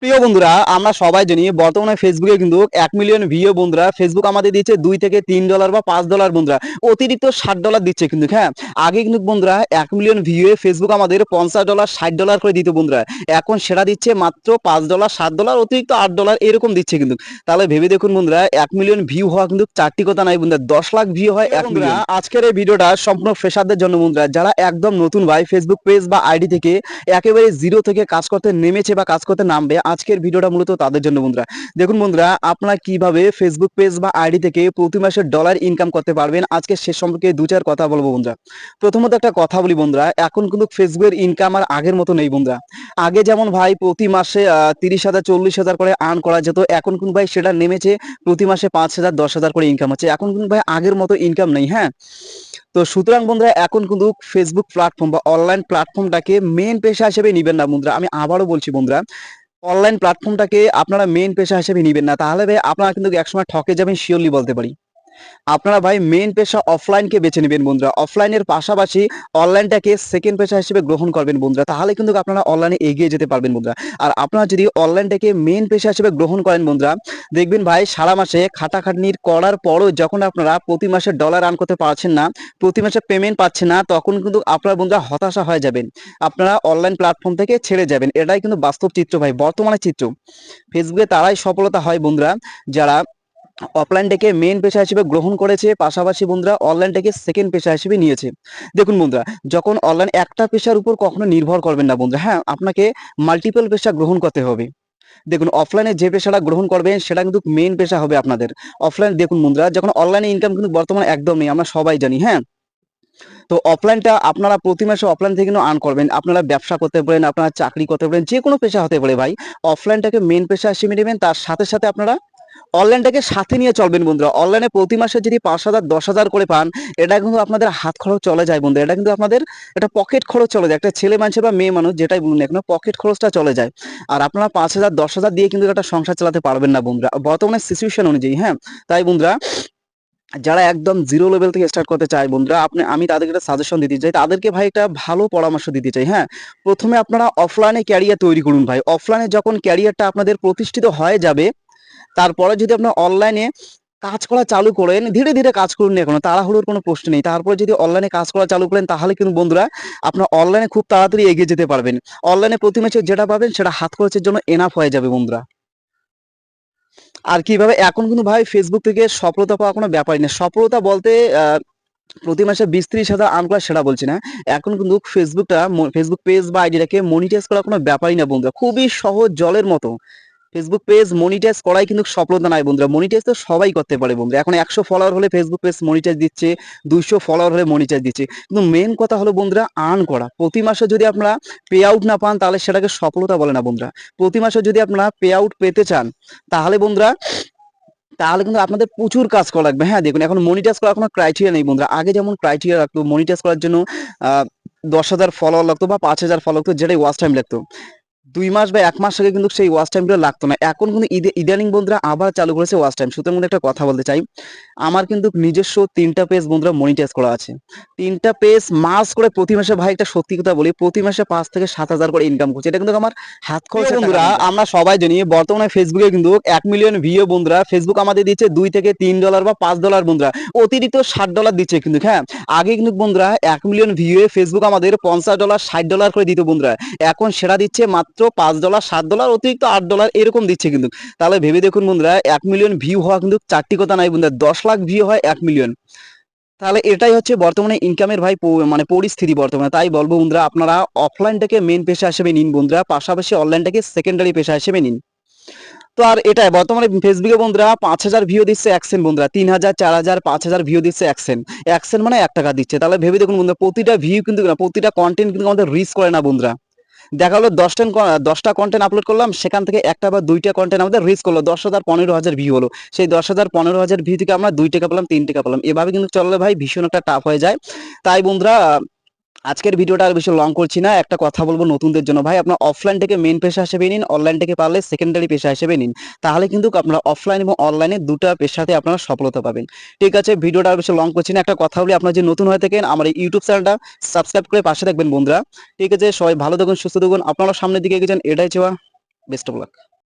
প্রিয় বন্ধুরা, আমরা সবাই জানি বর্তমানে ফেসবুকে কিন্তু 1 মিলিয়ন ভিউ বন্ধুরা ফেসবুক আমাদের দিচ্ছে $2 থেকে $3 বা $5 বন্ধুরা, অতিরিক্ত $60 দিচ্ছে কিন্তু। হ্যাঁ, আগে কিন্তু বন্ধুরা 1 মিলিয়ন ভিউ এ ফেসবুক আমাদের $50 $60 করে দিত বন্ধুরা। এখন সেটা দিচ্ছে মাত্র $5 $7 অতিরিক্ত $8 এরকম দিচ্ছে কিন্তু। তাহলে ভেবে দেখুন বন্ধুরা, 1 মিলিয়ন ভিউ হওয়া কিন্তু চারটি কথা নাই বন্ধুরা, 10 লাখ ভিউ হয় 1 মিলিয়ন। আজকের এই ভিডিওটা সম্পূর্ণ ফ্রেশারদের জন্য বন্ধুরা, যারা একদম নতুন ভাই ফেসবুক পেজ বা আইডি থেকে একেবারে জিরো থেকে কাজ করতে নেমেছে বা কাজ করতে নামবে, আজকের ভিডিওটা মূলত তাদের জন্য বন্ধুরা। দেখুন বন্ধুরা, আপনারা কিভাবে ফেসবুক পেজ বা আইডি থেকে প্রতি মাসে ডলার ইনকাম করতে পারবেন, আজকে সে সম্পর্কে দু চার কথা বলবো বন্ধুরা। প্রথমত একটা কথা বলি বন্ধুরা, এখন কিন্তু ফেসবুকের ইনকাম আর আগের মতো নেই বন্ধুরা। আগে যেমন ভাই প্রতি মাসে 30,000 40,000 করে আর্ন করা যেত, এখন কিন্তু ভাই সেটা নেমেছে প্রতি মাসে 5,000 10,000 করে ইনকাম হচ্ছে। এখন কিন্তু ভাই আগের মতো ইনকাম নেই। হ্যাঁ, তো সুতরাং বন্ধুরা, এখন কিন্তু ফেসবুক প্ল্যাটফর্ম বা অনলাইন প্ল্যাটফর্মটাকে মেন পেশা হিসেবে নিবেন না বন্ধুরা। আমি আবারও বলছি বন্ধুরা, অনলাইন প্ল্যাটফর্মটাকে আপনারা মেন পেশা হিসেবে নিবেন না, তাহলে ভাই আপনারা কিন্তু একসময় ঠকে যাবেন, শিওরলি বলতে পারি। আপনারা ভাই মেন পেশা অফলাইনকে বেছে নেবেন বন্ধুরা। অফলাইনের পাশাপাশি অনলাইনটাকে সেকেন্ড পেশা হিসেবে গ্রহণ করবেন বন্ধুরা, তাহলে কিন্তু আপনারা অনলাইনে এগিয়ে যেতে পারবেন বন্ধুরা। আর আপনারা যদি অনলাইনটাকে মেন পেশা হিসেবে গ্রহণ করেন বন্ধুরা, দেখবেন ভাই সারা মাসে খাটাখাটনির করার পরও যখন আপনারা প্রতি মাসে ডলার আর্ন করতে পারছেন না, প্রতি মাসে পেমেন্ট পাচ্ছেন না, তখন কিন্তু আপনারা বন্ধুরা হতাশা হয়ে যাবেন, আপনারা অনলাইন প্ল্যাটফর্ম থেকে ছেড়ে যাবেন। এটাই কিন্তু বাস্তব চিত্র ভাই, বর্তমানে চিত্র। ফেসবুকে তারাই সফলতা হয় বন্ধুরা, যারা অফলাইনটাকে মেন পেশা হিসেবে গ্রহণ করেছে, পাশাপাশি বন্ধুরা অনলাইনটাকে সেকেন্ড পেশা হিসেবে নিয়েছে। দেখুন বন্ধুরা, যখন অনলাইন একটা পেশার উপর কখনো নির্ভর করবেন না বন্ধুরা। হ্যাঁ, আপনাকে মাল্টিপল পেশা গ্রহণ করতে হবে। দেখুন, অফলাইনে যে পেশাটা গ্রহণ করবেন সেটা কিন্তু মেন পেশা হবে আপনাদের। অফলাইন দেখুন বন্ধুরা, যখন অনলাইনে ইনকাম কিন্তু বর্তমানে একদম নেই, আমরা সবাই জানি। হ্যাঁ, তো অফলাইনটা আপনারা প্রতি মাসে অফলাইন থেকে কিন্তু আর্ন করবেন। আপনারা ব্যবসা করতে পারেন, আপনারা চাকরি করতে পারেন, যে কোনো পেশা হতে পারে ভাই। অফলাইনটাকে মেন পেশা হিসেবে নেবেন, তার সাথে সাথে আপনারা অনলাইনটাকে সাথে নিয়ে চলবেন বন্ধুরা। অনলাইনে প্রতি মাসে যদি 5,000 10,000 করে পান, এটা কিন্তু আপনাদের হাত খরচ চলে যায় বন্ধু। এটা কিন্তু আপনাদের একটা পকেট খরচ চলে যায়। একটা ছেলে মানুষ বা মেয়ে মানুষ যেটাই বলুন না কেন, পকেট খরচটা চলে যায়। আর আপনারা 5,000 10,000 দিয়ে কিন্তু একটা সংসার চালাতে পারবেন না বন্ধুরা, বর্তমানে সিচুয়েশন অনুযায়ী। হ্যাঁ, তাই বন্ধুরা, যারা একদম জিরো লেভেল থেকে স্টার্ট করতে চায় বন্ধুরা, আমি তাদেরকে একটা সাজেশন দিতে চাই, তাদেরকে ভাই একটা ভালো পরামর্শ দিতে চাই। হ্যাঁ, প্রথমে আপনারা অফলাইনে ক্যারিয়ার তৈরি করুন ভাই। অফলাইনে যখন ক্যারিয়ারটা আপনাদের প্রতিষ্ঠিত হয়ে যাবে, তারপরে যদি আপনার অনলাইনে কাজ করা চালু করেন, ধীরে ধীরে কাজ করুন, না কোনো তাড়াহুড়োর কোনো প্রশ্ন নেই। তারপরে যদি অনলাইনে কাজ করা চালু করেন, তাহলে কিন্তু বন্ধুরা আপনার অনলাইনে খুব তাড়াতাড়ি এগিয়ে যেতে পারবেন। অনলাইনে প্রতি মাসে যেটা পাবেন সেটা হাত খরচের জন্য এনাফ হয়ে যাবে বন্ধুরা। আর কিভাবে, এখন কিন্তু ভাই ফেসবুক থেকে সফলতা পাওয়া কোনো ব্যাপারই না। সফলতা বলতে প্রতি মাসে 20-30 হাজার আর্ন করা সেটা বলছি না। এখন কিন্তু ফেসবুক পেজ বা আইডিটাকে মনিটাইজ করা কোনো ব্যাপারই না বন্ধুরা, খুবই সহজ জলের মতো। ফেসবুক পেজ মনিটাইজ করাই কিন্তু সফলতা নাই বন্ধুরা। মনিটাইজ তো সবাই করতে পারে বন্ধুরা। এখন 100 ফলোয়ার হলে ফেসবুক পেজ মনিটাইজ দিচ্ছে, 200 ফলোয়ার হলে মনিটাইজ দিচ্ছে, কিন্তু মেন কথা হলো বন্ধুরা আর্ন করা। প্রতি মাসে যদি আপনারা পে আউট না পান, তাহলে সেটাকে সফলতা বলে না বন্ধুরা। প্রতি মাসে যদি আপনারা পে আউট পেতে চান, তাহলে বন্ধুরা, তাহলে কিন্তু আপনাদের প্রচুর কাজ করা লাগবে। হ্যাঁ, দেখুন, এখন মনিটাইজ করার কোনো ক্রাইটেরিয়া নেই বন্ধুরা। আগে যেমন ক্রাইটেরিয়া রাখতো, মনিটাইজ করার জন্য 10,000 ফলোয়ার লাগতো বা 5,000 ফলো লাগতো, যেটাই ওয়াচ টাইম লাগতো। 2 মাস বা 1 মাস আগে কিন্তু সেই ওয়াচ টাইমগুলো লাগতো না। এখন কিন্তু ইদানিং বন্ধুরা আবার চালু করেছে ওয়াচ টাইম। সুতরাং মধ্যে একটা কথা বলতে চাই, আমার কিন্তু নিজস্ব 3টা পেজ বন্ধুরা মনিটাইজ করা আছে। 3টা পেজ মাস করে প্রতি মাসে, ভাই একটা সত্যি কথা বলি, প্রতি মাসে 5 থেকে 7,000 করে ইনকাম করছে। এটা কিন্তু আমার হাত খরচের টাকা বন্ধুরা। আমরা সবাই জানি বর্তমানে ফেসবুকে কিন্তু 1 মিলিয়ন ভিউ বন্ধুরা ফেসবুক আমাদের দিচ্ছে $2 থেকে $3 বা $5 বন্ধুরা, অতিরিক্ত $60 দিচ্ছে কিন্তু। হ্যাঁ, আগে কিন্তু বন্ধুরা 1 মিলিয়ন ভিউ এ ফেসবুক আমাদের $50 $60 করে দিত বন্ধুরা। এখন সেটা দিচ্ছে মাত্র $5 $7 অতিরিক্ত $8 এরকম দিচ্ছে কিন্তু। তাহলে ভেবে দেখুন বন্ধুরা, 1 মিলিয়ন ভিউ হওয়া কিন্তু চারটি কথা নাই বন্ধুরা, 10 লাখ ভিউ হয় 1 মিলিয়ন। তাহলে এটাই হচ্ছে বর্তমানে ইনকামের ভাই মানে পরিস্থিতি বর্তমানে। তাই বলবো বন্ধুরা, আপনারা অফলাইনটাকে মেন পেশা হিসেবে নিন বন্ধুরা, পাশাপাশি অনলাইনটাকে সেকেন্ডারি পেশা হিসেবে নিন। তো আর এটাই বর্তমানে ফেসবুকে বন্ধুরা 5,000 ভিউ দিচ্ছে 1 সেন্ট বন্ধুরা, 3,000 4,000 5,000 ভিউ দিচ্ছে 1 সেন্ট। 1 সেন্ট মানে 1 টাকা দিচ্ছে। তাহলে ভেবে দেখুন বন্ধুরা, প্রতিটা ভিউ কিন্তু না, প্রতিটা কন্টেন্ট কিন্তু আমাদের রিচ করে না বন্ধুরা। দেখা হলো 10টা কন্টেন্ট আপলোড করলাম, সেখান থেকে একটা বা দুইটা কন্টেন্ট আমাদের রিচ করলো, 10,000 15,000 ভিউ হলো। সেই 10,000 15,000 ভিউ থেকে আমরা 2 টাকা পেলাম, 3 টাকা পেলাম। এভাবে কিন্তু চললে ভাই ভীষণ একটা টাফ হয়ে যায়। তাই বন্ধুরা, আজকের ভিডিওটা আর বেশি লং করছি না। একটা কথা বলবো নতুনদের জন্য, ভাই আপনার অফলাইনটাকে মেন পেশা হিসেবে নিন, অনলাইনটাকে পারলে সেকেন্ডারি পেশা হিসেবে নিন। তাহলে কিন্তু আপনারা অফলাইন এবং অনলাইনে দুটো পেশাতে আপনারা সফলতা পাবেন। ঠিক আছে, ভিডিওটা আর বেশি লং করছি না। একটা কথা বলি, আপনারা যে নতুন হয়ে থাকেন, আমার এই ইউটিউব চ্যানেলটা সাবস্ক্রাইব করে পাশে থাকবেন বন্ধুরা। ঠিক আছে, সবাই ভালো থাকুন, সুস্থ থাকুন, আপনারা সামনের দিকে এগিয়ে যান, এটাই চাওয়া। Best of luck.